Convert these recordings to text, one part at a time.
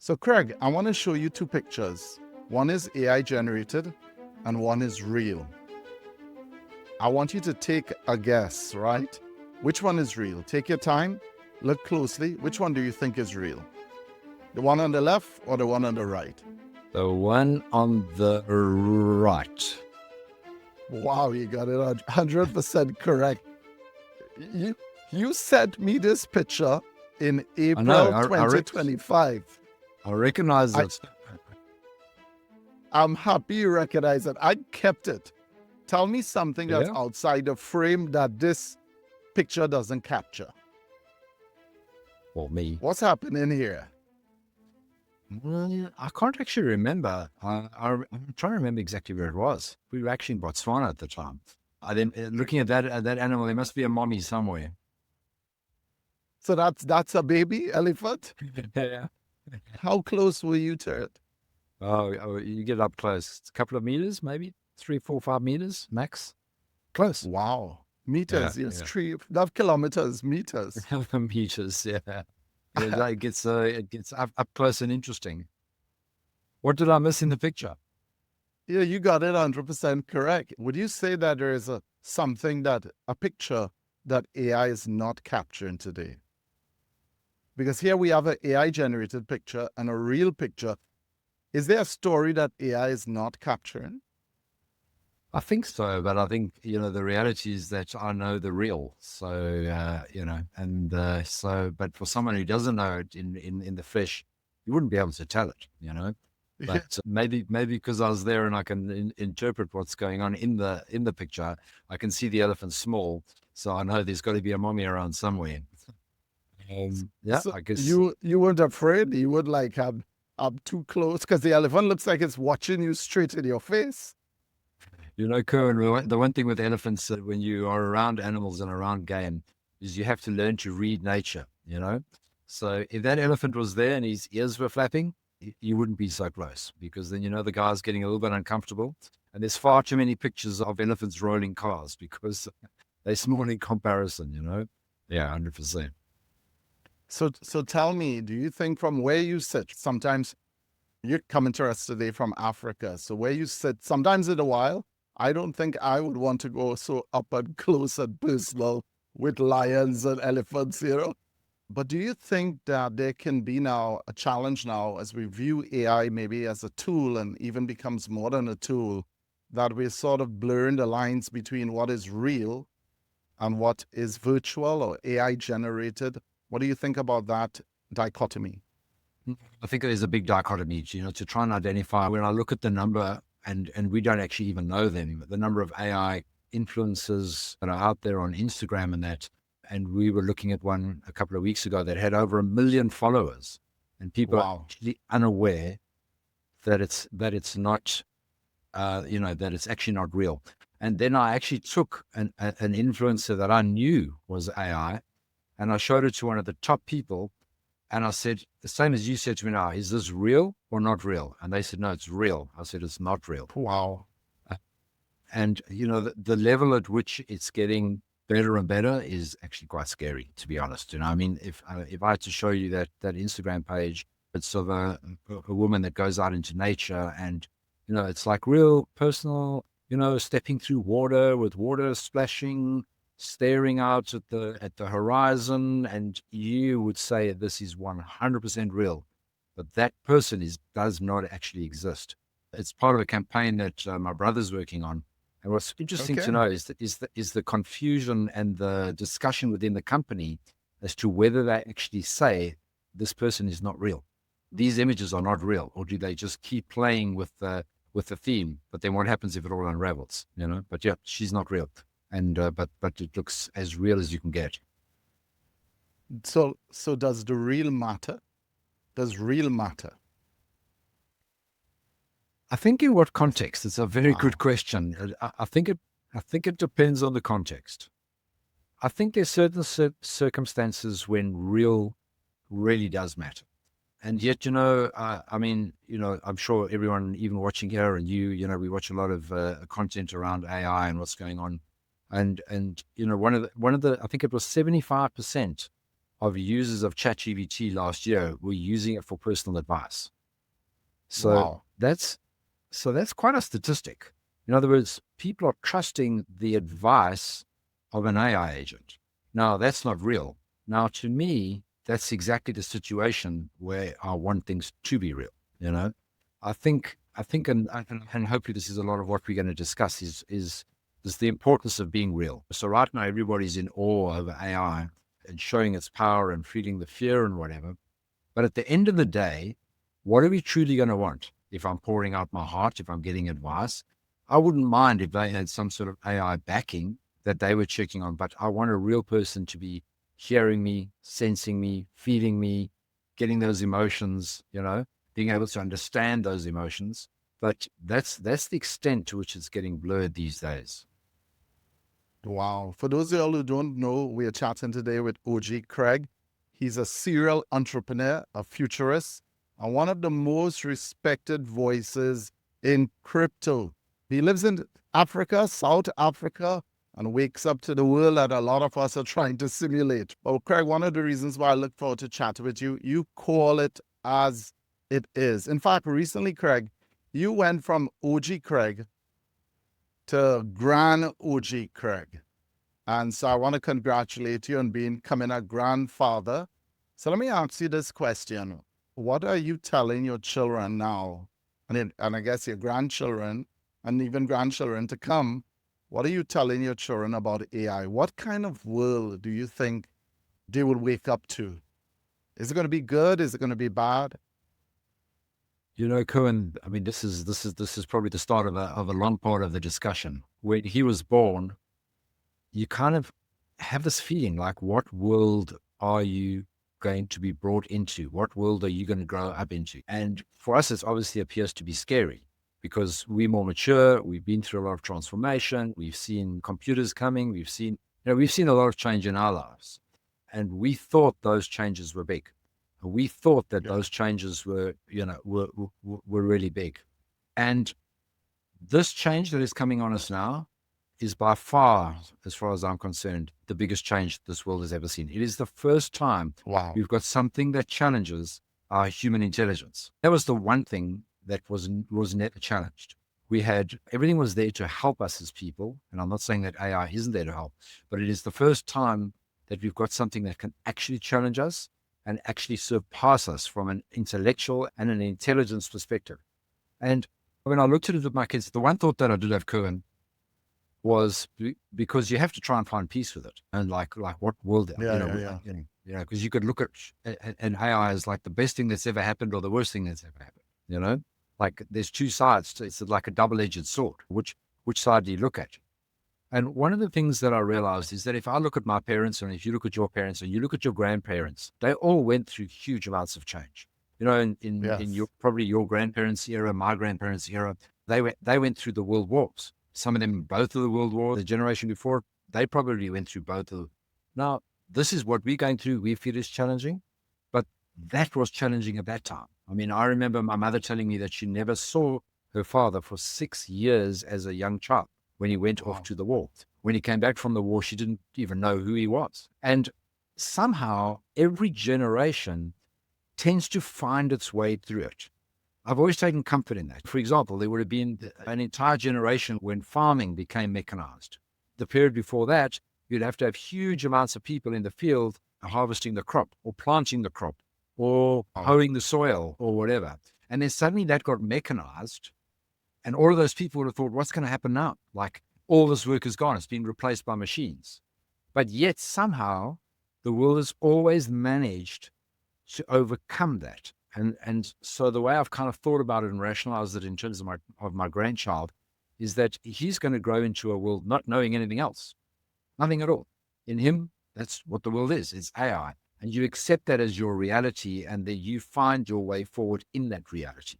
So Craig, I want to show you two pictures. One is AI generated and one is real. I want you to take a guess, right? Which one is real? Take your time, look closely. Which one do you think is real? The one on the left or the one on the right? The one on the right. Wow, you got it 100% correct. You sent me this picture in April 2025. I recognize it. I'm happy you recognize it. I kept it. Tell me something that's outside the frame that this picture doesn't capture. For me. What's happening here? Well, I can't actually remember. I'm trying to remember exactly where it was. We were actually in Botswana at the time. Looking at that animal, there must be a mommy somewhere. So that's a baby elephant? Yeah. How close were you to it? Oh, you get up close. It's a couple of meters, maybe 3, 4, 5 meters max. Close. Wow. Meters, yes. 3, not kilometers, meters. Meters, yeah. It gets up close and interesting. What did I miss in the picture? Yeah, you got it 100% correct. Would you say that there is a picture that AI is not capturing today? Because here we have an AI generated picture and a real picture. Is there a story that AI is not capturing? I think so, but I think, the reality is that I know the real. So, but for someone who doesn't know it in the flesh, you wouldn't be able to tell it, But maybe because I was there and I can interpret what's going on in the picture, I can see the elephant small. So I know there's got to be a mommy around somewhere. So I guess you weren't afraid? You would have too close? Because the elephant looks like it's watching you straight in your face. Kerwin, the one thing with elephants, when you are around animals and around game, is you have to learn to read nature, So if that elephant was there and his ears were flapping, you wouldn't be so close, because then the guy's getting a little bit uncomfortable. And there's far too many pictures of elephants rolling cars because they're small in comparison, Yeah, 100%. So tell me, do you think from where you sit, sometimes you're coming to us today from Africa, so where you sit, sometimes in a while, I don't think I would want to go so up and close and personal with lions and elephants, But do you think that there can be now a challenge now as we view AI maybe as a tool and even becomes more than a tool, that we're sort of blurring the lines between what is real and what is virtual or AI generated? What do you think about that dichotomy? I think there's a big dichotomy, to try and identify. When I look at the number, and we don't actually even know them, the number of AI influencers that are out there on Instagram and that, and we were looking at one a couple of weeks ago that had over 1 million followers, and people are actually unaware that it's not, that it's actually not real. And then I actually took an influencer that I knew was AI, and I showed it to one of the top people. And I said, the same as you said to me now, is this real or not real? And they said, no, it's real. I said, it's not real. Wow. And, the level at which it's getting better and better is actually quite scary, to be honest. I mean, if I had to show you that Instagram page, it's of a woman that goes out into nature and, it's like real personal, stepping through water with water splashing, staring out at the horizon, and you would say this is 100% real, but that person does not actually exist. It's part of a campaign that my brother's working on, and what's interesting to know is the confusion and the discussion within the company as to whether they actually say this person is not real, these images are not real, or do they just keep playing with the theme? But then what happens if it all unravels? But yeah, she's not real. And but it looks as real as you can get. So does the real matter? Does real matter? I think in what context? It's a very good question. I think it depends on the context. I think there's certain circumstances when real really does matter. And yet, I mean, I'm sure everyone, even watching here, and we watch a lot of content around AI and what's going on. And one of the I think it was 75% of users of ChatGPT last year were using it for personal advice. So Wow. that's quite a statistic. In other words, people are trusting the advice of an AI agent. Now, that's not real. Now, to me, that's exactly the situation where I want things to be real. You know, I think, and hopefully this is a lot of what we're going to discuss is the importance of being real. So right now, everybody's in awe over AI and showing its power and feeling the fear and whatever. But at the end of the day, what are we truly going to want? If I'm pouring out my heart, if I'm getting advice, I wouldn't mind if they had some sort of AI backing that they were checking on, but I want a real person to be hearing me, sensing me, feeling me, getting those emotions, being able to understand those emotions. But that's the extent to which it's getting blurred these days. Wow. For those of y'all who don't know, we are chatting today with OG Craig. He's a serial entrepreneur, a futurist, and one of the most respected voices in crypto. He lives in Africa, South Africa, and wakes up to the world that a lot of us are trying to simulate. Well, Craig, one of the reasons why I look forward to chatting with you, you call it as it is. In fact, recently, Craig, you went from OG Craig to Grand OG Craig. And so I want to congratulate you on becoming a grandfather. So let me ask you this question. What are you telling your children now? And I guess your grandchildren and even grandchildren to come. What are you telling your children about AI? What kind of world do you think they will wake up to? Is it going to be good? Is it going to be bad? Cohen, I mean, this is probably the start of a long part of the discussion. When he was born, you kind of have this feeling like, what world are you going to be brought into? What world are you going to grow up into? And for us, it obviously appears to be scary because we're more mature. We've been through a lot of transformation. We've seen computers coming. We've seen a lot of change in our lives. And we thought those changes were big. We thought that those changes were really big. And this change that is coming on us now is by far, as far as I'm concerned, the biggest change this world has ever seen. It is the first time we've got something that challenges our human intelligence. That was the one thing that was never challenged. Everything was there to help us as people. And I'm not saying that AI isn't there to help, but it is the first time that we've got something that can actually challenge us and actually surpass us from an intellectual and an intelligence perspective. And when I looked at it with my kids, the one thought that I did have, Cohen, was because you have to try and find peace with it. And like what world, because you could look at AI as like the best thing that's ever happened or the worst thing that's ever happened, like there's two sides to it. It's like a double-edged sword. Which side do you look at? And one of the things that I realized is that if I look at my parents, and if you look at your parents, and you look at your grandparents, they all went through huge amounts of change. In your probably your grandparents' era, my grandparents' era, they went through the world wars. Some of them, both of the world wars. The generation before, they probably went through both of them. Now, this is what we're going through. We feel is challenging, but that was challenging at that time. I mean, I remember my mother telling me that she never saw her father for 6 years as a young child. When he went off to the war. When he came back from the war, she didn't even know who he was. And somehow every generation tends to find its way through it. I've always taken comfort in that. For example, there would have been an entire generation when farming became mechanized. The period before that, you'd have to have huge amounts of people in the field harvesting the crop or planting the crop or hoeing the soil or whatever. And then suddenly that got mechanized. And all of those people would have thought, what's going to happen now? Like all this work is gone. It's been replaced by machines. But yet somehow the world has always managed to overcome that. And so the way I've kind of thought about it and rationalized it in terms of my grandchild is that he's going to grow into a world not knowing anything else, nothing at all. In him, that's what the world is. It's AI. And you accept that as your reality, and then you find your way forward in that reality.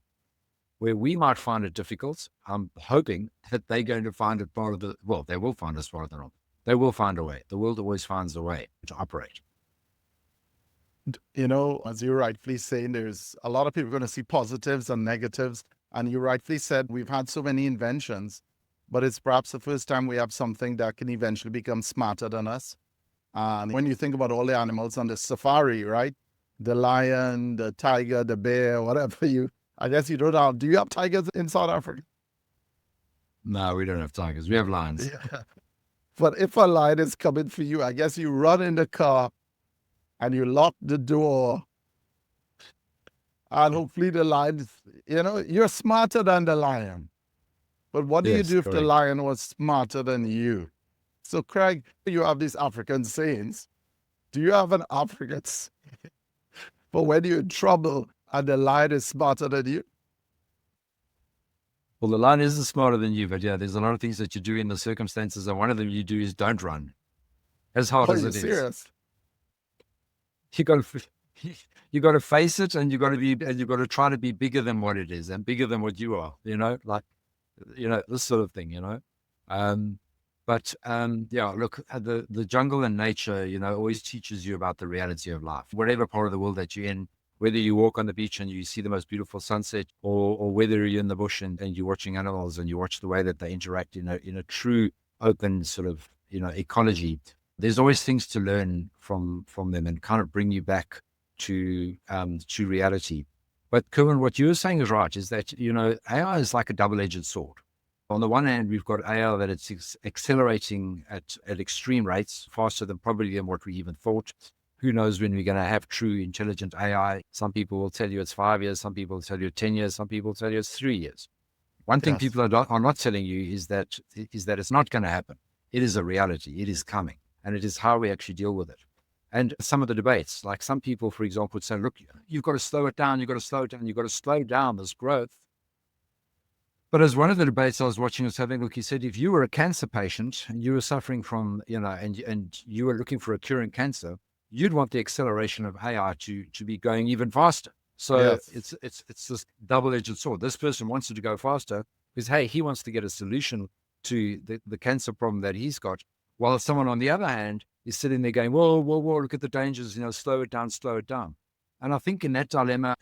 Where we might find it difficult, I'm hoping that they're going to find it they will find us part of the wrong. They will find a way. The world always finds a way to operate. As you're rightfully saying, there's a lot of people going to see positives and negatives. And you rightfully said, we've had so many inventions, but it's perhaps the first time we have something that can eventually become smarter than us. And when you think about all the animals on the safari, right? The lion, the tiger, the bear, whatever I guess you don't have, do you have tigers in South Africa? No, we don't have tigers. We have lions. Yeah. But if a lion is coming for you, I guess you run in the car and you lock the door, and hopefully the lion, you're smarter than the lion. But what do you Yes, do if the correct. lion was smarter than you? So, Craig, you have these African sayings. Do you have an African for when you're in trouble and the lion is smarter than you? Well, the lion isn't smarter than you, but yeah, there's a lot of things that you do in the circumstances, and one of them you do is don't run. As hard Are as you it is, serious? you got to you got to face it, and you got to try to be bigger than what it is and bigger than what you are. Like this sort of thing. Um, yeah, look, the jungle and nature, always teaches you about the reality of life. Whatever part of the world that you're in, whether you walk on the beach and you see the most beautiful sunset, or whether you're in the bush and you're watching animals and you watch the way that they interact in a true open sort of ecology. There's always things to learn from them and kind of bring you back to reality. But Kerwin, what you were saying is right, is that AI is like a double-edged sword. On the one hand, we've got AI that it's accelerating at extreme rates, faster than what we even thought. Who knows when we're going to have true intelligent AI? Some people will tell you it's 5 years, some people will tell you 10 years, some people will tell you it's 3 years. One thing Yes. people are not telling you is that it's not going to happen. It is a reality. It is coming. And it is how we actually deal with it. And some of the debates, like some people, for example, would say, look, you've got to slow it down. You've got to slow it down. You've got to slow down this growth. But as one of the debates I was watching was having, look, he said, if you were a cancer patient and you were suffering from, and you were looking for a cure in cancer, you'd want the acceleration of AI to be going even faster. So Yes. it's this double-edged sword. This person wants it to go faster because, hey, he wants to get a solution to the cancer problem that he's got, while someone on the other hand is sitting there going, whoa, whoa, whoa, look at the dangers, slow it down, slow it down. And I think in that dilemma,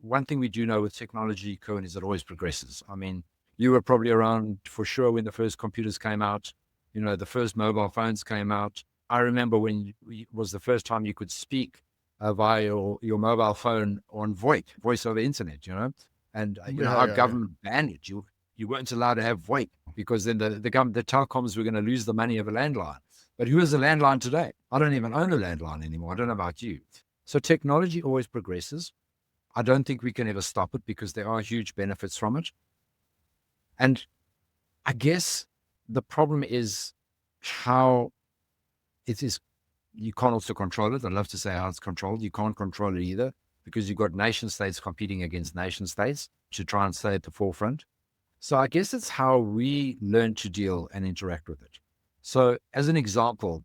one thing we do know with technology, Cohen, is it always progresses. I mean, you were probably around for sure when the first computers came out, the first mobile phones came out. I remember when it was the first time you could speak via your mobile phone on voice over internet, and, Yeah, our yeah, yeah. government banned it. You weren't allowed to have VoIP because then the telecoms were going to lose the money of a landline. But who has a landline today? I don't even own a landline anymore. I don't know about you. So technology always progresses. I don't think we can ever stop it because there are huge benefits from it. And I guess the problem is how it is. You can't also control it. I'd love to say how it's controlled. You can't control it either because you've got nation states competing against nation states to try and stay at the forefront. So I guess it's how we learn to deal and interact with it. So as an example,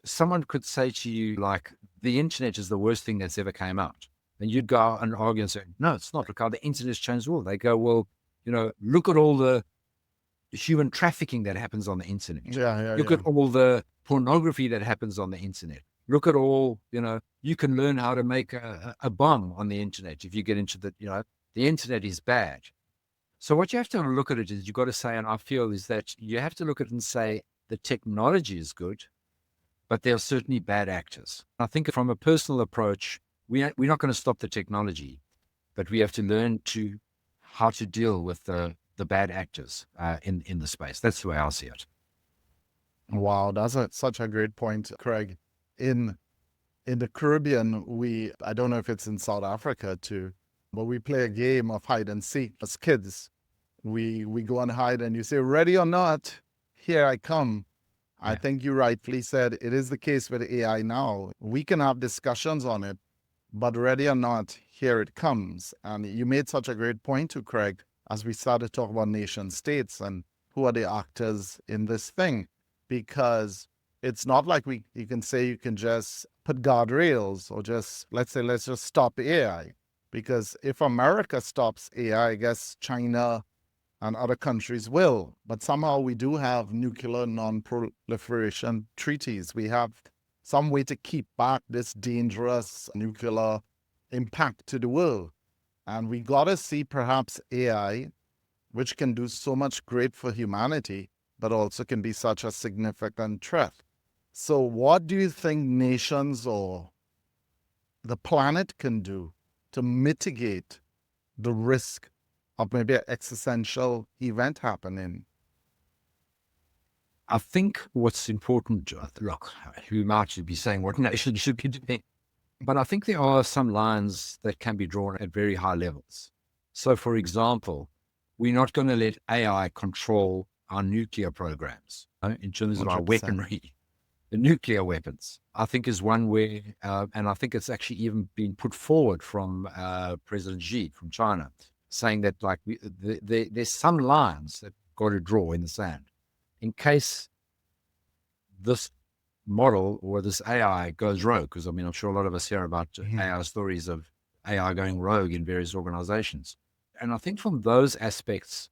someone could say to you, like, the internet is the worst thing that's ever came out. And you'd go and argue and say, no, it's not. Look how the internet's changed the world. They go, well, look at all the human trafficking that happens on the internet. Yeah, yeah, Look yeah. at all the pornography that happens on the internet. Look at all, you can learn how to make a bomb on the internet if you get into the internet is bad. So what you have to look at it is you've got to say, and I feel is that you have to look at it and say the technology is good, but there are certainly bad actors. I think from a personal approach, we're not going to stop the technology, but we have to learn how to deal with the bad actors in the space. That's the way I see it. Wow, that's such a great point, Craig. In the Caribbean, I don't know if it's in South Africa too, but we play a game of hide and seek as kids. We go and hide, and you say, ready or not, here I come. I Yeah. think you rightfully said it is the case with AI now. We can have discussions on it, but ready or not, here it comes. And you made such a great point too, Craig, as we started to talk about nation states and who are the actors in this thing. Because it's not like you can say you can just put guardrails or just, let's just stop AI. Because if America stops AI, I guess China and other countries will. But somehow we do have nuclear non-proliferation treaties. We have some way to keep back this dangerous nuclear impact to the world. And we got to see perhaps AI, which can do so much great for humanity, but also can be such a significant threat. So what do you think nations or the planet can do to mitigate the risk of maybe an existential event happening? I think what's important, look, who might be saying what nation should be doing, but I think there are some lines that can be drawn at very high levels. So, for example, we're not going to let AI control our nuclear programs in terms of our 100%. weaponry. The nuclear weapons, I think, is one where, and I think it's actually even been put forward from President Xi from China, saying that like there's some lines that got to draw in the sand in case this model or this AI goes rogue. Because I mean, I'm sure a lot of us hear about AI stories of AI going rogue in various organizations, and I think from those aspects,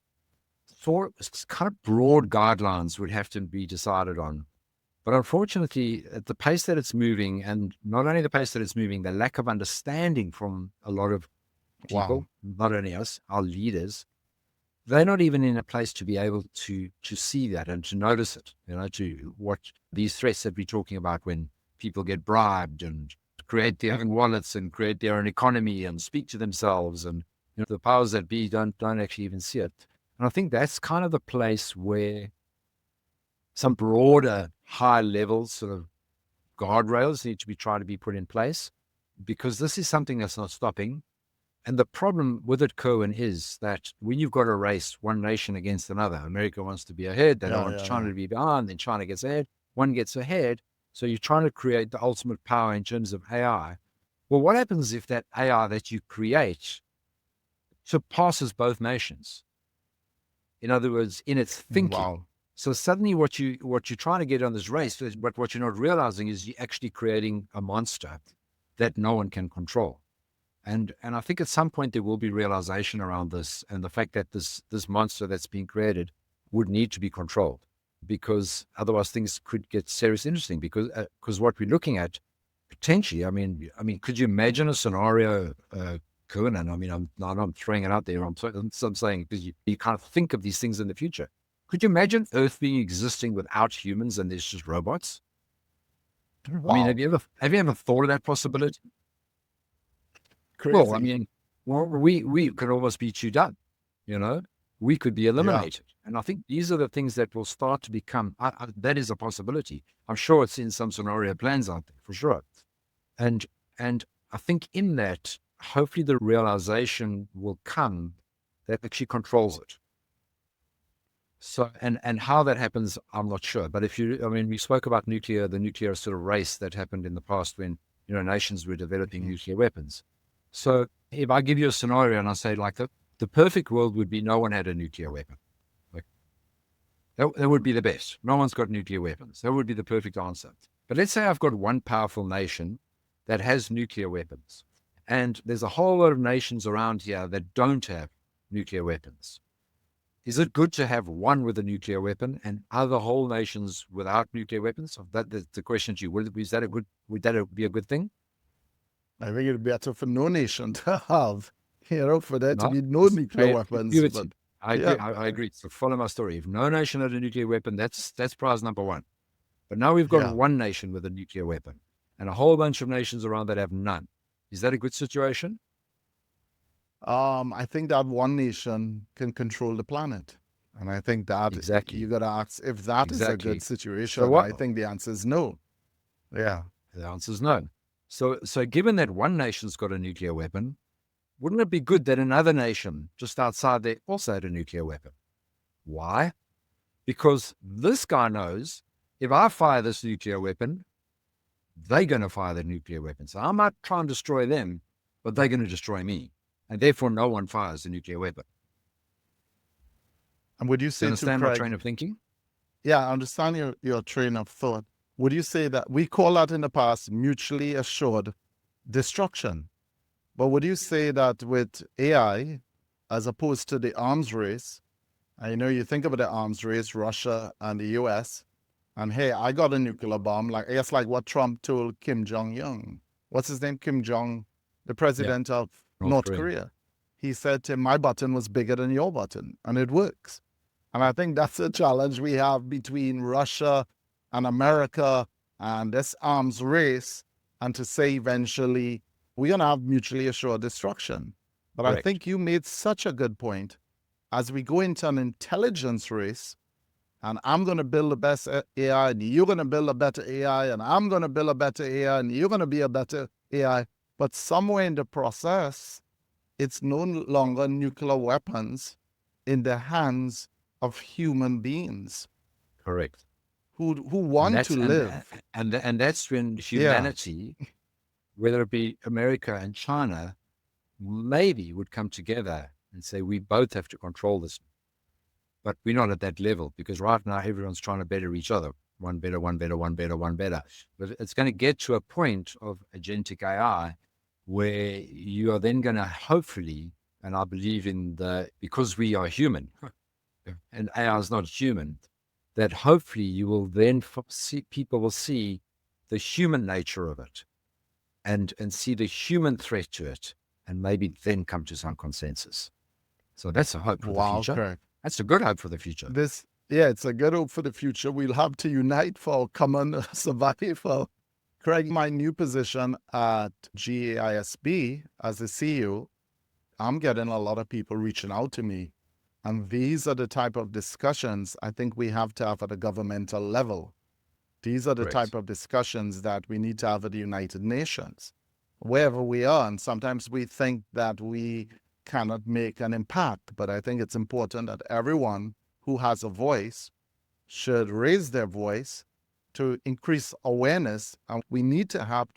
kind of broad guidelines would have to be decided on. But unfortunately, at the pace that it's moving, and not only the pace that it's moving, the lack of understanding from a lot of Wow. people, not only us, our leaders, they're not even in a place to be able to see that and to notice it, to watch these threats that we're talking about when people get bribed and create their own wallets and create their own economy and speak to themselves. And the powers that be don't actually even see it. And I think that's kind of the place where some broader, high level sort of guardrails need to be tried to be put in place, because this is something that's not stopping. And the problem with it, Cohen, is that when you've got a race, one nation against another, America wants to be ahead, they don't want China to be behind, then China gets ahead, one gets ahead. So you're trying to create the ultimate power in terms of AI. Well, what happens if that AI that you create surpasses both nations? In other words, in its thinking. Wow. So suddenly what you're trying to get on this race, but what you're not realizing is you're actually creating a monster that no one can control. And I think at some point there will be realization around this, and the fact that this monster that's being created would need to be controlled, because otherwise things could get seriously interesting. Because what we're looking at potentially, I mean, could you imagine a scenario, Cohen? And I mean, I'm throwing it out there. I'm saying, because you can't think of these things in the future. Could you imagine Earth being existing without humans and there's just robots? I mean, Wow. have you ever thought of that possibility? Well, I Crazy. mean, we could almost be chewed up, we could be Yeah. eliminated. And I think these are the things that will start to become, that is a possibility. I'm sure it's in some scenario plans out there for sure. And I think in that, hopefully the realization will come that actually controls it. So, and how that happens, I'm not sure. But we spoke about the nuclear sort of race that happened in the past when, nations were developing nuclear weapons. So if I give you a scenario and I say like the perfect world would be no one had a nuclear weapon. Like that would be the best. No one's got nuclear weapons. That would be the perfect answer. But let's say I've got one powerful nation that has nuclear weapons, and there's a whole lot of nations around here that don't have nuclear weapons. Is it good to have one with a nuclear weapon and other whole nations without nuclear weapons? So that's the question to you. Would that be a good thing? I think it'd be better for no nation to have, for there to No, be no nuclear weapons. give But I yeah, agree. I agree. So follow my story. If no nation had a nuclear weapon, that's prize number one. But now we've got yeah. one nation with a nuclear weapon and a whole bunch of nations around that have none. Is that a good situation? I think that one nation can control the planet. And I think that you Exactly. got to ask if that is a good Exactly. So situation. what? I think the answer is no. Yeah. The answer is no. So given that one nation's got a nuclear weapon, wouldn't it be good that another nation just outside there also had a nuclear weapon? Why? Because this guy knows if I fire this nuclear weapon, they're going to fire the nuclear weapon. So I might try and destroy them, but they're going to destroy me. And therefore, no one fires a nuclear weapon. And would you You say to understand my Craig, train of thinking? yeah, I understand your train of thought. Would you say that we call that in the past mutually assured destruction? But would you say that with AI, as opposed to the arms race, I know you think about the arms race, Russia and the US, and hey, I got a nuclear bomb, like I guess like what Trump told Kim Jong-un. What's his name? Kim Jong, the Yeah, president of North North Korea. Korea. He said to him, my button was bigger than your button, and it works. And I think that's a challenge we have between Russia and America and this arms race, and to say eventually we're going to have mutually assured destruction. But I Correct. think you made such a good point. As we go into an intelligence race, and I'm going to build the best AI, and you're going to build a better AI, and I'm going to build a better AI, and you're going to be a better AI. But somewhere in the process, it's no longer nuclear weapons in the hands of human beings Correct. who And want to that's live. and that's when Yeah. humanity, whether it be America and China, maybe would come together and say we both have to control this. But we're not at that level because right now everyone's trying to better each other. One better, one better, one better, one better. But it's going to get to a point of agentic AI where you are then going to hopefully, and I believe in because we are human and AI is not human, that hopefully you will then see, people will see the human nature of it and see the human threat to it and maybe then come to some consensus. So that's a hope for the Wow, future. correct. That's a good hope for the future. It's a good hope for the future. We'll have to unite for common survival. Craig, my new position at GAISB as a CEO, I'm getting a lot of people reaching out to me. And these are the type of discussions I think we have to have at a governmental level. These are the Correct. type of discussions that we need to have at the United Nations, wherever we are. And sometimes we think that we cannot make an impact, but I think it's important that everyone who has a voice should raise their voice to increase awareness. And we need to have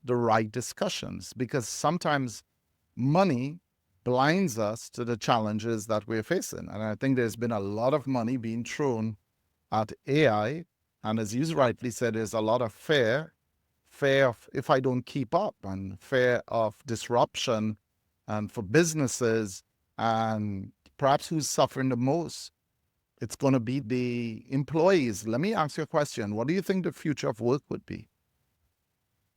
the right discussions because sometimes money blinds us to the challenges that we're facing. And I think there's been a lot of money being thrown at AI. And as you rightly said, there's a lot of fear of if I don't keep up, and fear of disruption, and for businesses, and perhaps who's suffering the most? It's going to be the employees. Let me ask you a question. What do you think the future of work would be?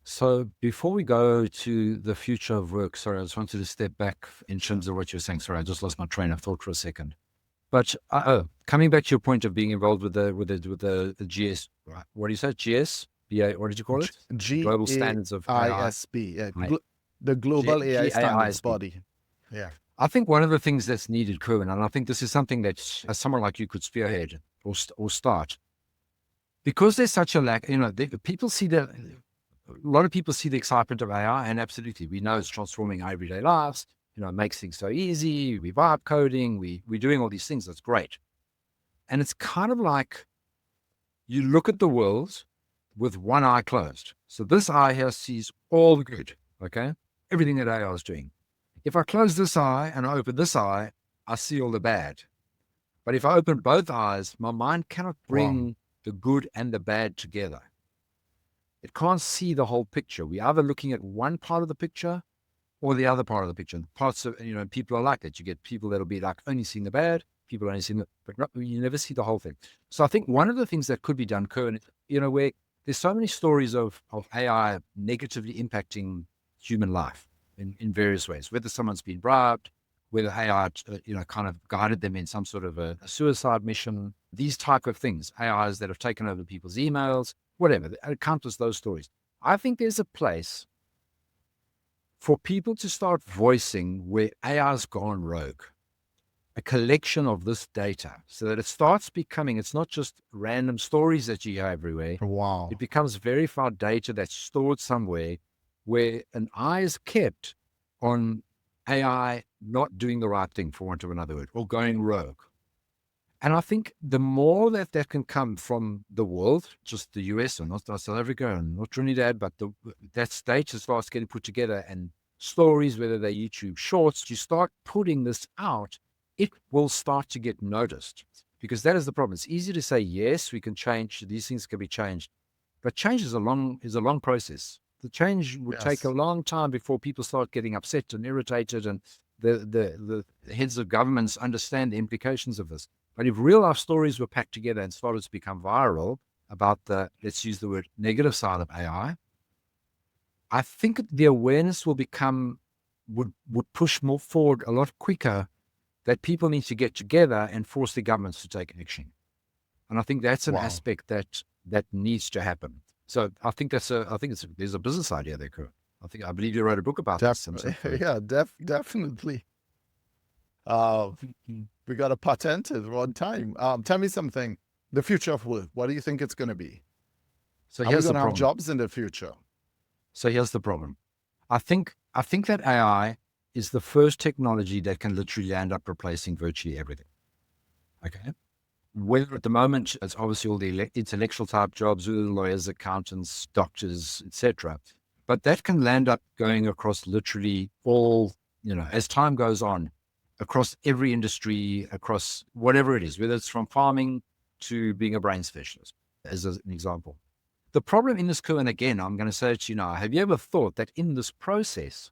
So before we go to the future of work, sorry, I just wanted to step back in terms of what you're saying. Sorry, I just lost my train of thought for a second. But coming back to your point of being involved with the GS, what do you say? GS? BA, what did you call it? Global Standards of AI. GAISB, the Global AI Standards GAISB. Body. Yeah. I think one of the things that's needed, Kerwin, and I think this is something that someone like you could spearhead or start, because there's such a lack. People see a lot of people see the excitement of AI, and absolutely, we know it's transforming our everyday lives. It makes things so easy. We vibe coding. We're doing all these things. That's great. And it's kind of like you look at the world with one eye closed. So this eye here sees all the good, okay? Everything that AI is doing. If I close this eye and I open this eye, I see all the bad. But if I open both eyes, my mind cannot bring the good and the bad together. It can't see the whole picture. We're either looking at one part of the picture or the other part of the picture. Parts of, people are like that. You get people that'll be like only seeing the bad, people only seeing but you never see the whole thing. So I think one of the things that could be done, Kerwin, where there's so many stories of AI negatively impacting human life in various ways, whether someone's been bribed, whether AI, kind of guided them in some sort of a suicide mission, these type of things, AIs that have taken over people's emails, whatever, countless those stories. I think there's a place for people to start voicing where AI's gone rogue, a collection of this data so that it starts becoming, it's not just random stories that you hear everywhere. Wow. It becomes verified data that's stored somewhere where an eye is kept on AI not doing the right thing, for want of another word, or going rogue. And I think the more that can come from the world, just the US or not South Africa and not Trinidad, but that data starts getting put together and stories, whether they're YouTube shorts, you start putting this out, it will start to get noticed. Because that is the problem. It's easy to say, yes, we can change, these things can be changed. But change is a long process. The change would take a long time before people start getting upset and irritated, and the heads of governments understand the implications of this. But if real life stories were packed together and started to become viral about let's use the word negative side of AI, I think the awareness would push more forward a lot quicker, that people need to get together and force the governments to take action. And I think that's an aspect that needs to happen. So I think there's a business idea there, Kurt. I believe you wrote a book about this. Yeah, definitely. Uh, we got to patent it one time. Tell me something. The future of work. What do you think it's going to be? So Are we here's the going to have problem. jobs in the future? So here's the problem. I think that AI is the first technology that can literally end up replacing virtually everything. Okay. Whether at the moment it's obviously all the intellectual type jobs, lawyers, accountants, doctors, etc. But that can land up going across literally all, as time goes on, across every industry, across whatever it is, whether it's from farming to being a brain specialist, as an example. The problem in this curve, and again, I'm going to say it to you now, have you ever thought that in this process,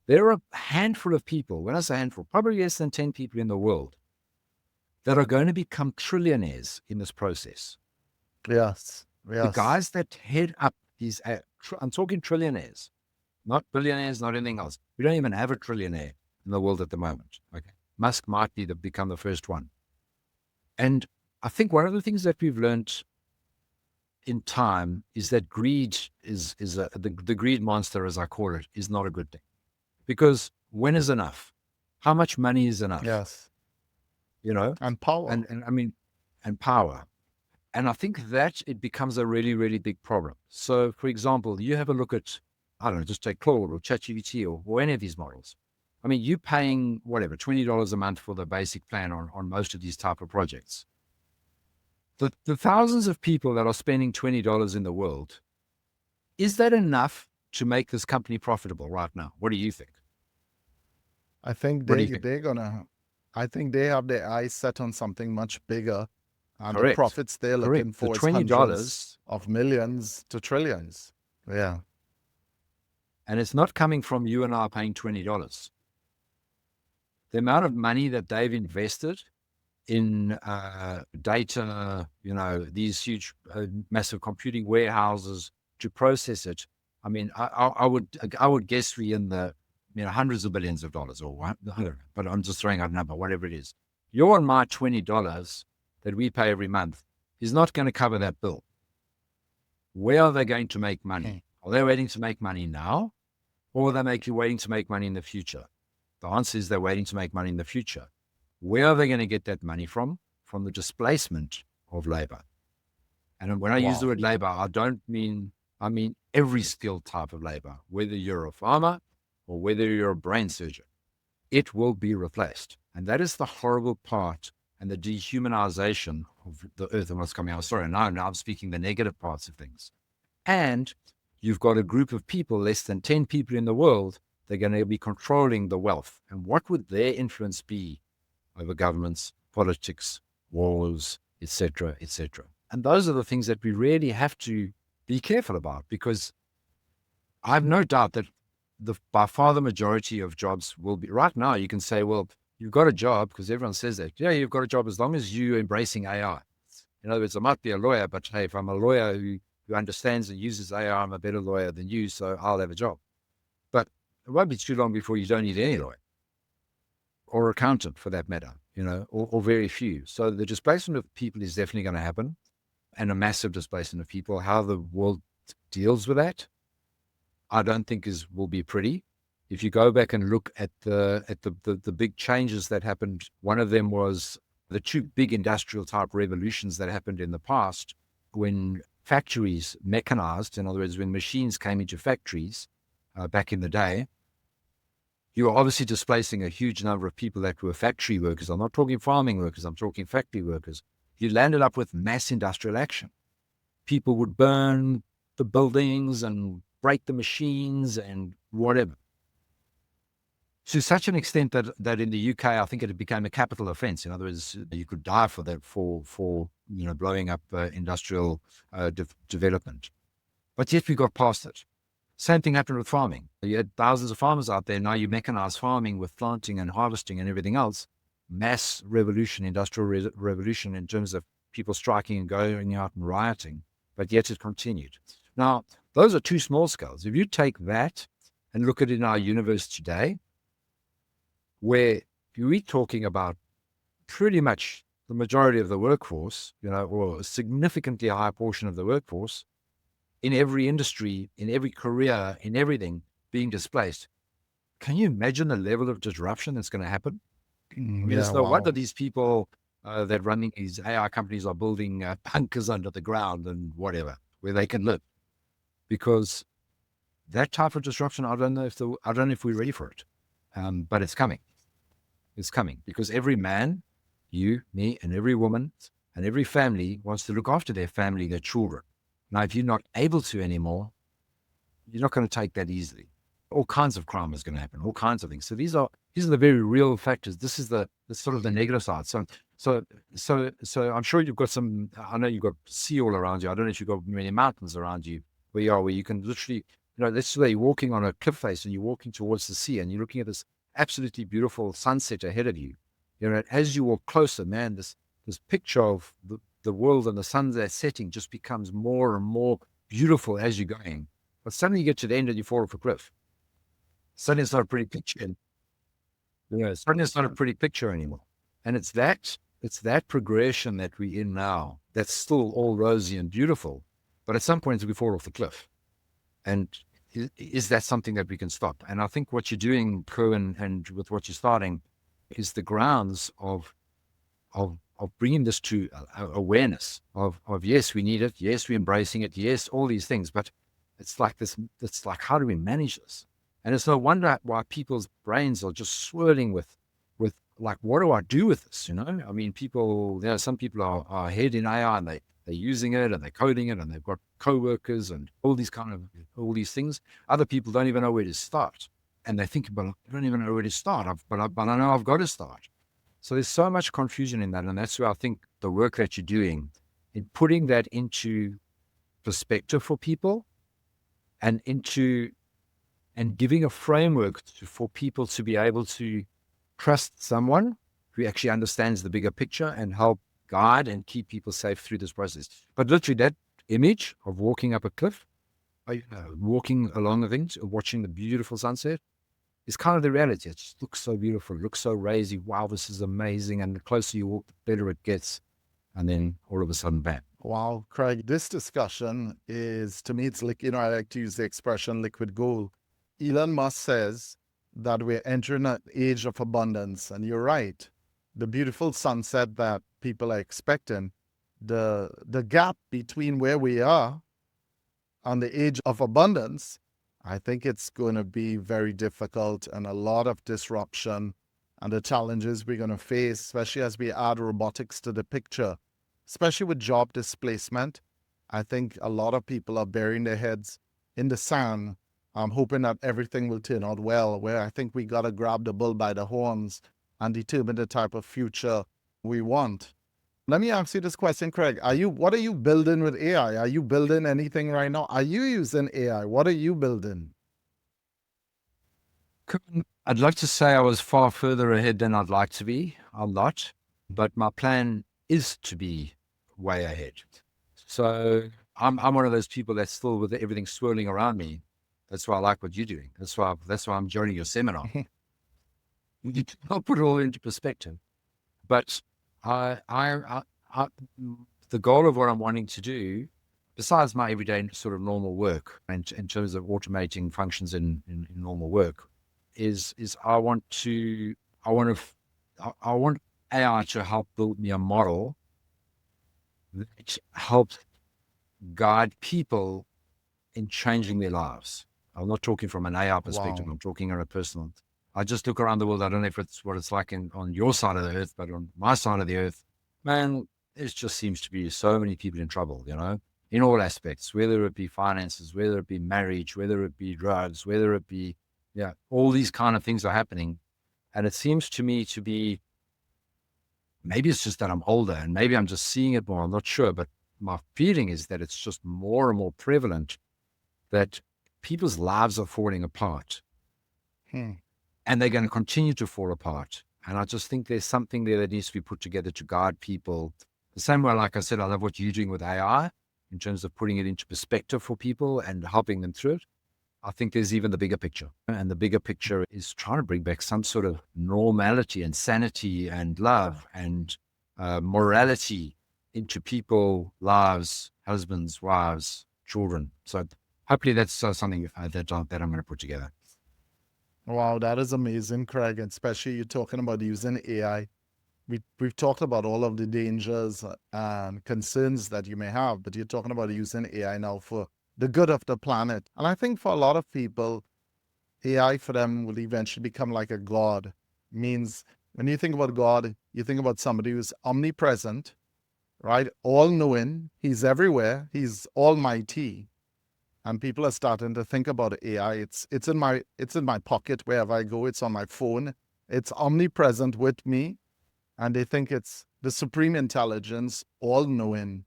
there are a handful of people, when I say handful, probably less than 10 people in the world, that are going to become trillionaires in this process? Yes. The Yes. guys that head up these, I'm talking trillionaires, not billionaires, not anything else. We don't even have a trillionaire in the world at the moment. Okay. Musk might become the first one. And I think one of the things that we've learned in time is that greed the greed monster, as I call it, is not a good thing. Because when is enough? How much money is enough? Yes. You know, And power. and I mean, and power. And I think that it becomes a really, really big problem. So, for example, you have a look at, I don't know, just take Claude or ChatGPT or any of these models. I mean, you're paying whatever, $20 a month for the basic plan on most of these type of projects. The thousands of people that are spending $20 in the world, is that enough to make this company profitable right now? What do you think? I think What do you think? I think they have their eyes set on something much bigger. And the Correct. profits they're Correct. looking The for is $20, hundreds of millions to trillions. Yeah. and it's not coming from you and I paying $20. The amount of money that they've invested in data, these huge, massive computing warehouses to process it. I mean, I would guess we in the hundreds of billions of dollars, or what, I don't know, but I'm just throwing out a number, whatever it is. Your and my $20 that we pay every month is not going to cover that bill. Where are they going to make money? Are they waiting to make money now, or are they waiting to make money in the future? The answer is they're waiting to make money in the future. Where are they going to get that money from? From the displacement of labor. And when I use the word labor, I mean every skilled type of labor, whether you're a farmer or whether you're a brain surgeon, it will be replaced. And that is the horrible part and the dehumanization of the earth and what's coming out. Sorry, now I'm speaking the negative parts of things. And you've got a group of people, less than 10 people in the world, they're going to be controlling the wealth. And what would their influence be over governments, politics, wars, etc., etc.? And those are the things that we really have to be careful about, because I have no doubt that by far the majority of jobs will be, right now you can say, well, you've got a job, because everyone says that. Yeah, you've got a job as long as you're embracing AI. In other words, I might be a lawyer, but hey, if I'm a lawyer who understands and uses AI, I'm a better lawyer than you, so I'll have a job. But it won't be too long before you don't need any lawyer or accountant for that matter, or very few. So the displacement of people is definitely going to happen, and a massive displacement of people. How the world deals with that, I don't think will be pretty. If you go back and look at the big changes that happened, one of them was the two big industrial type revolutions that happened in the past, when factories mechanized, in other words, when machines came into factories back in the day. You are obviously displacing a huge number of people that were factory workers. I'm not talking farming workers, I'm talking factory workers. You landed up with mass industrial action. People would burn the buildings and break the machines and whatever. To such an extent that in the UK, I think it became a capital offense. In other words, you could die for that, for blowing up industrial development. But yet we got past it. Same thing happened with farming. You had thousands of farmers out there. Now you mechanize farming with planting and harvesting and everything else. Mass revolution, industrial revolution in terms of people striking and going out and rioting. But yet it continued. Now, those are two small scales. If you take that and look at it in our universe today, where we're talking about pretty much the majority of the workforce, or a significantly higher portion of the workforce, in every industry, in every career, in everything being displaced. Can you imagine the level of disruption that's going to happen? I mean, Yeah, it's no wonder wow. these people that running these AI companies are building bunkers under the ground and whatever, where they can live, because that type of disruption, I don't know if we're ready for it, but it's coming. It's coming because every man, you, me, and every woman and every family wants to look after their family, their children. Now, if you're not able to anymore, you're not going to take that easily. All kinds of crime is going to happen, all kinds of things. So these are the very real factors. This is the sort of the negative side. So I'm sure you've got some. I know you've got sea all around you. I don't know if you've got many mountains around you where you can literally, let's say you're walking on a cliff face and you're walking towards the sea and you're looking at this absolutely beautiful sunset ahead of you. As you walk closer, man, this picture of the world and the sun that's setting just becomes more and more beautiful as you're going. But suddenly you get to the end and you fall off a cliff. Suddenly it's not a pretty picture. Suddenly it's not a pretty picture anymore. And it's that progression that we're in now that's still all rosy and beautiful. But at some point we fall off the cliff. And is that something that we can stop? And I think what you're doing, Co, and with what you're starting, is the grounds of bringing this to awareness of yes, we need it. Yes, we're embracing it. Yes, all these things. But it's like this. It's like, how do we manage this? And it's no wonder why people's brains are just swirling with like, what do I do with this? I mean, some people are ahead in AI and they're using it and they're coding it and they've got co-workers and all these things. Other people don't even know where to start. And they think, but I don't even know where to start. But I know I've got to start. So there's so much confusion in that. And that's where I think the work that you're doing in putting that into perspective for people and giving a framework for people to be able to trust someone who actually understands the bigger picture and help guide and keep people safe through this process. But literally that image of walking up a cliff, walking along the things, watching the beautiful sunset is kind of the reality. It just looks so beautiful, looks so rosy. Wow, this is amazing. And the closer you walk, the better it gets. And then all of a sudden, bam. Wow, Craig, this discussion is, to me, it's like, I like to use the expression liquid gold. Elon Musk says that we're entering an age of abundance. And you're right. The beautiful sunset that people are expecting, the gap between where we are and the age of abundance, I think it's going to be very difficult and a lot of disruption and the challenges we're going to face, especially as we add robotics to the picture, especially with job displacement. I think a lot of people are burying their heads in the sand, hoping that everything will turn out well, where I think we got to grab the bull by the horns and determine the type of future we want. Let me ask you this question, Craig. What are you building with AI? Are you building anything right now? Are you using AI? What are you building? I'd like to say I was far further ahead than I'd like to be. I'm not, but my plan is to be way ahead. So I'm one of those people that's still with everything swirling around me. That's why I like what you're doing. That's why I'm joining your seminar. I'll put it all into perspective. But I, the goal of what I'm wanting to do, besides my everyday sort of normal work, and in terms of automating functions in normal work, is I want AI to help build me a model that helps guide people in changing their lives. I'm not talking from an AI perspective. Wow. I'm talking on a personal. I just look around the world. I don't know if it's what it's like on your side of the earth, but on my side of the earth, man, it just seems to be so many people in trouble, in all aspects, whether it be finances, whether it be marriage, whether it be drugs, whether it be, all these kind of things are happening. And it seems to me to be, maybe it's just that I'm older and maybe I'm just seeing it more. I'm not sure, but my feeling is that it's just more and more prevalent that people's lives are falling apart. And they're going to continue to fall apart. And I just think there's something there that needs to be put together to guide people. The same way, like I said, I love what you're doing with AI in terms of putting it into perspective for people and helping them through it. I think there's even the bigger picture. And the bigger picture is trying to bring back some sort of normality and sanity and love and morality into people's lives, husbands, wives, children. So hopefully that's something that I'm going to put together. Wow, that is amazing, Craig. And especially you're talking about using AI. We've talked about all of the dangers and concerns that you may have, but you're talking about using AI now for the good of the planet. And I think for a lot of people, AI for them will eventually become like a god. Means when you think about God, you think about somebody who's omnipresent, right? All knowing. He's everywhere. He's almighty. And people are starting to think about AI. It's in my pocket wherever I go. It's on my phone. It's omnipresent with me. And they think it's the supreme intelligence, all knowing.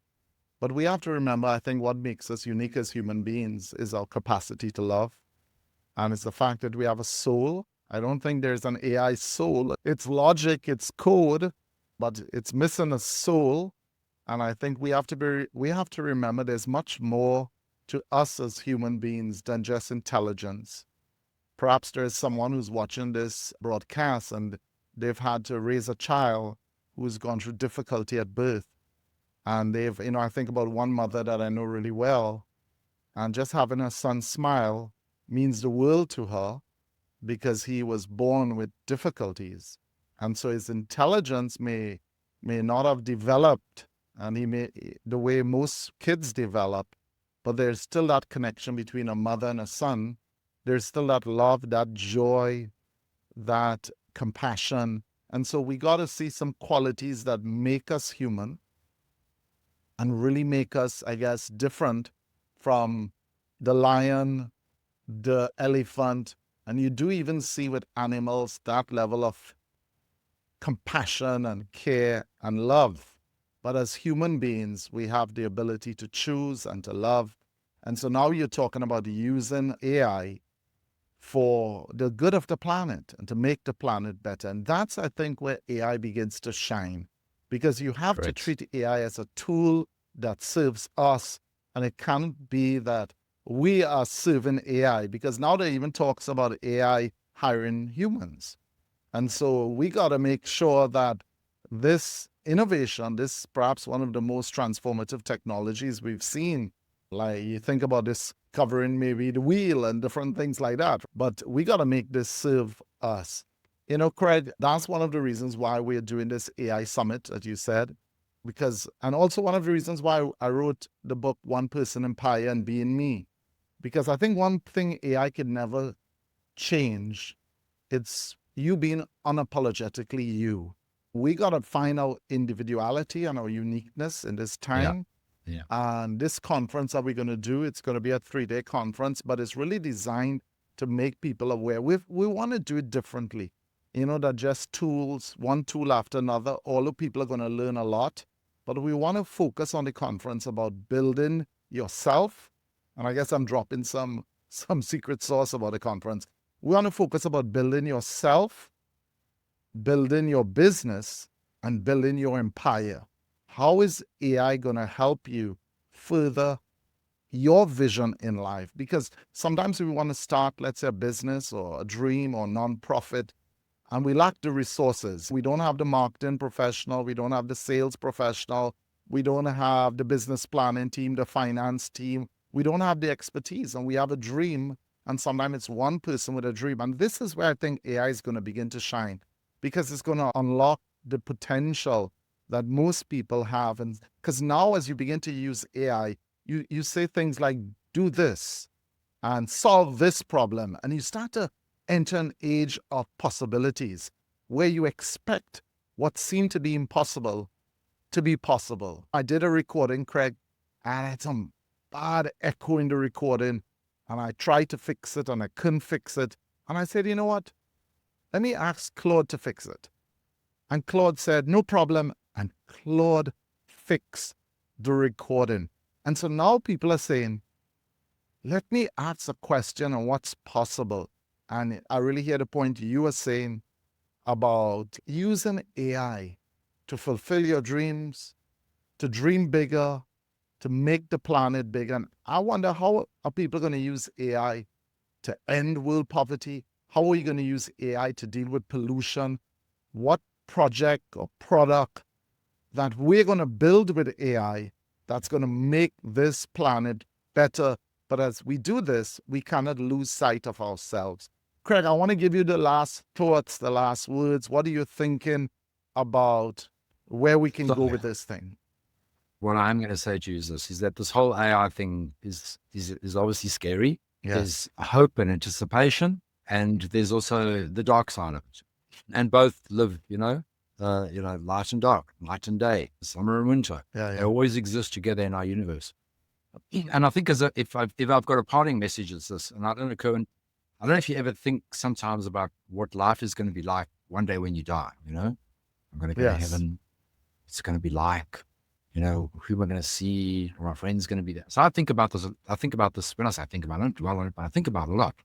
But we have to remember, I think what makes us unique as human beings is our capacity to love. And it's the fact that we have a soul. I don't think there's an AI soul. It's logic, it's code, but it's missing a soul. And I think we have to remember there's much more to us as human beings than just intelligence. Perhaps there's someone who's watching this broadcast and they've had to raise a child who's gone through difficulty at birth. And I think about one mother that I know really well, and just having her son smile means the world to her because he was born with difficulties. And so his intelligence may not have developed and the way most kids develop, but there's still that connection between a mother and a son. There's still that love, that joy, that compassion. And so we got to see some qualities that make us human and really make us, I guess, different from the lion, the elephant. And you do even see with animals that level of compassion and care and love. But as human beings, we have the ability to choose and to love. And so now you're talking about using AI for the good of the planet and to make the planet better. And that's, I think, where AI begins to shine, because you have to treat AI as a tool that serves us. And it can't be that we are serving AI, because now there even talks about AI hiring humans. And so we got to make sure that this innovation, this perhaps one of the most transformative technologies we've seen, like you think about this covering maybe the wheel and different things like that, but we got to make this serve us. Craig, that's one of the reasons why we're doing this AI summit, as you said, and also one of the reasons why I wrote the book, One Person Empire and Being Me, because I think one thing AI can never change, it's you being unapologetically you. We got to find our individuality and our uniqueness in this time. Yeah. And this conference that we're going to do, it's going to be a 3-day conference, but it's really designed to make people aware. We want to do it differently. That just tools, one tool after another, all the people are going to learn a lot. But we want to focus on the conference about building yourself. And I guess I'm dropping some secret sauce about the conference. We want to focus about building yourself, building your business, and building your empire. How is AI going to help you further your vision in life? Because sometimes we want to start, let's say, a business or a dream or nonprofit, and we lack the resources. We don't have the marketing professional. We don't have the sales professional. We don't have the business planning team, the finance team. We don't have the expertise, and we have a dream. And sometimes it's one person with a dream. And this is where I think AI is going to begin to shine, because it's going to unlock the potential that most people have. And because now as you begin to use AI, you say things like, do this and solve this problem. And you start to enter an age of possibilities where you expect what seemed to be impossible to be possible. I did a recording, Craig, and I had some bad echo in the recording. And I tried to fix it and I couldn't fix it. And I said, you know what? Let me ask Claude to fix it. And Claude said, no problem. And Claude fixed the recording. And so now people are saying, let me ask a question on what's possible. And I really hear the point you were saying about using AI to fulfill your dreams, to dream bigger, to make the planet bigger. And I wonder, how are people going to use AI to end world poverty? How are we going to use AI to deal with pollution? What project or product that we're going to build with AI that's going to make this planet better. But as we do this, we cannot lose sight of ourselves. Craig, I want to give you the last thoughts, the last words. What are you thinking about where we can go with this thing? What I'm going to say to you is that this whole AI thing is obviously scary. Yes. There's hope and anticipation, and there's also the dark side of it. And both live, light and dark, night and day, summer and winter. Yeah, They yeah. always exist together in our universe. And I think if I've got a parting message, it's this. And I don't know, Cohen, I don't know if you ever think sometimes about what life is going to be like one day when you die. I'm going to go to Yes. heaven. It's going to be like, who am I going to see? Or my friend's going to be there. So I think about this. When I say think about it, I don't dwell on it, but I think about it a lot.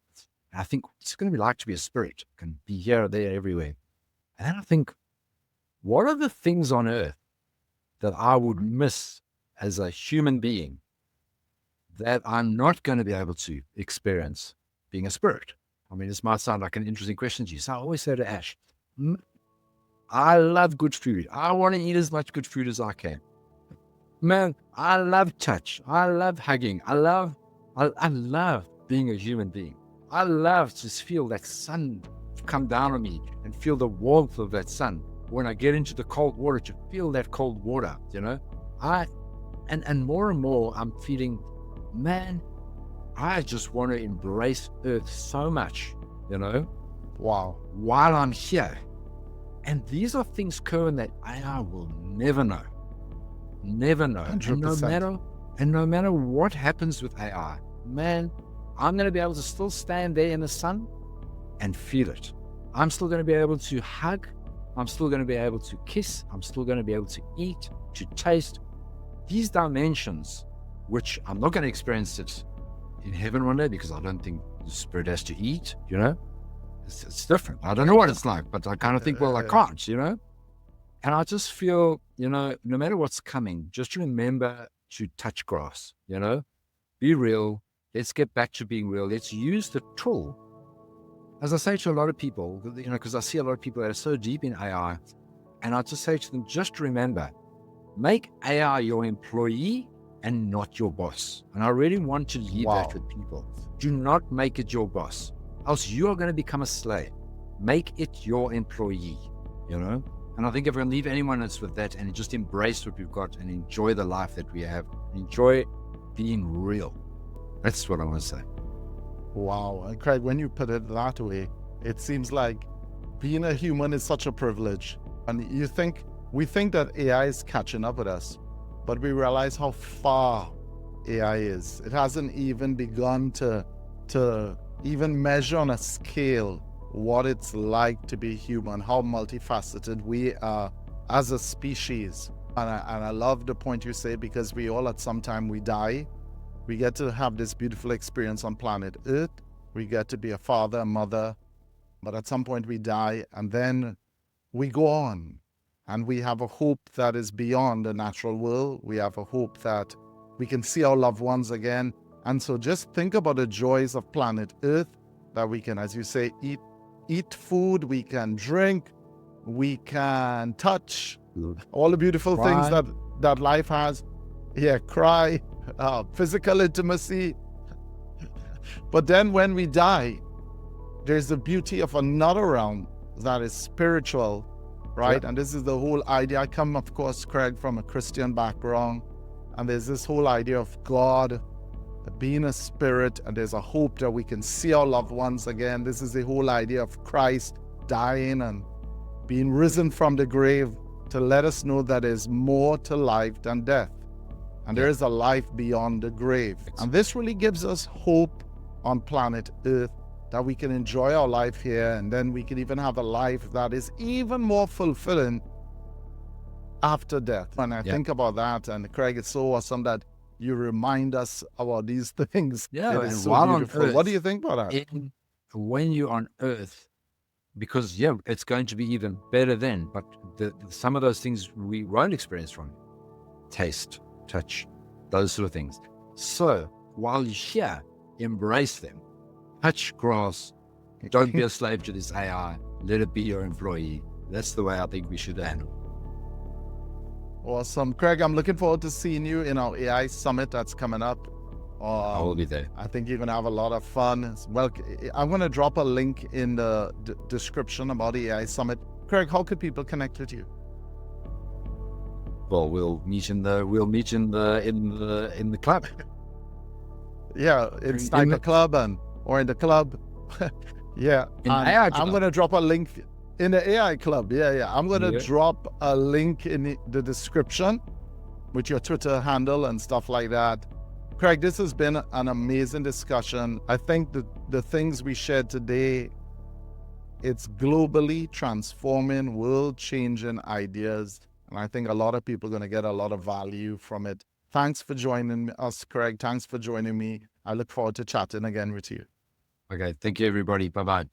And I think what's it going to be like to be a spirit? Can be here, there, everywhere. And then I think, what are the things on earth that I would miss as a human being that I'm not going to be able to experience being a spirit? I mean, this might sound like an interesting question to you. So I always say to Ash, I love good food. I want to eat as much good food as I can. Man, I love touch. I love hugging. I love being a human being. I love to feel that sun come down on me and feel the warmth of that sun. When I get into the cold water, to feel that cold water, and more, I'm feeling, man, I just want to embrace Earth so much, Wow. while I'm here. And these are things, Cohen, that I will never know. Never know. 100%. And no matter what happens with AI, man, I'm going to be able to still stand there in the sun and feel it. I'm still going to be able to hug. I'm still going to be able to kiss. I'm still going to be able to eat, to taste. These dimensions, which I'm not going to experience it in heaven one day, because I don't think the spirit has to eat, It's different. I don't know what it's like, but I kind of think, well, I can't, And I just feel, no matter what's coming, just remember to touch grass, be real. Let's get back to being real. Let's use the tool. As I say to a lot of people, because I see a lot of people that are so deep in AI, and I just say to them, just remember, make AI your employee and not your boss. And I really want to leave that with people. Do not make it your boss, else you are going to become a slave. Make it your employee, And I think if I leave anyone else with that and just embrace what we've got and enjoy the life that we have, enjoy being real. That's what I want to say. Wow. And Craig, when you put it that way, it seems like being a human is such a privilege. And we think that AI is catching up with us, but we realize how far AI is. It hasn't even begun to even measure on a scale what it's like to be human, how multifaceted we are as a species. And I love the point you say, because we all at some time we die. We get to have this beautiful experience on planet Earth. We get to be a father, a mother, but at some point we die, and then we go on. And we have a hope that is beyond the natural world. We have a hope that we can see our loved ones again. And so just think about the joys of planet Earth, that we can, as you say, eat food, we can drink, we can touch, all the beautiful things that life has. Yeah, cry, physical intimacy. But then when we die, there's the beauty of another realm that is spiritual, right? Yeah. And this is the whole idea. I come, of course, Craig, from a Christian background, and there's this whole idea of God being a spirit, and there's a hope that we can see our loved ones again. This is the whole idea of Christ dying and being risen from the grave to let us know that there's more to life than death. And there is a life beyond the grave. And this really gives us hope on planet Earth, that we can enjoy our life here, and then we can even have a life that is even more fulfilling after death. When I think about that, and Craig, it's so awesome that you remind us about these things. Yeah, it is and so while beautiful. on Earth, what do you think about that? When you're on Earth, because it's going to be even better then, but some of those things we won't experience from taste, touch, those sort of things. So while you're here, embrace them. Touch grass. Don't be a slave to this AI. Let it be your employee. That's the way I think we should handle. Awesome. Craig, I'm looking forward to seeing you in our AI summit that's coming up. I will be there. I think you're going to have a lot of fun. Well, I'm going to drop a link in the description about the AI Summit. Craig, how could people connect with you? Well, we'll meet in the club. Yeah, in Sniper Club or in the club. Yeah, in AI Club. I'm going to drop a link in the AI Club. Yeah. I'm going to drop a link in the description with your Twitter handle and stuff like that. Craig, this has been an amazing discussion. I think the things we shared today, it's globally transforming, world-changing ideas. And I think a lot of people are going to get a lot of value from it. Thanks for joining us, Craig. Thanks for joining me. I look forward to chatting again with you. Okay. Thank you, everybody. Bye-bye.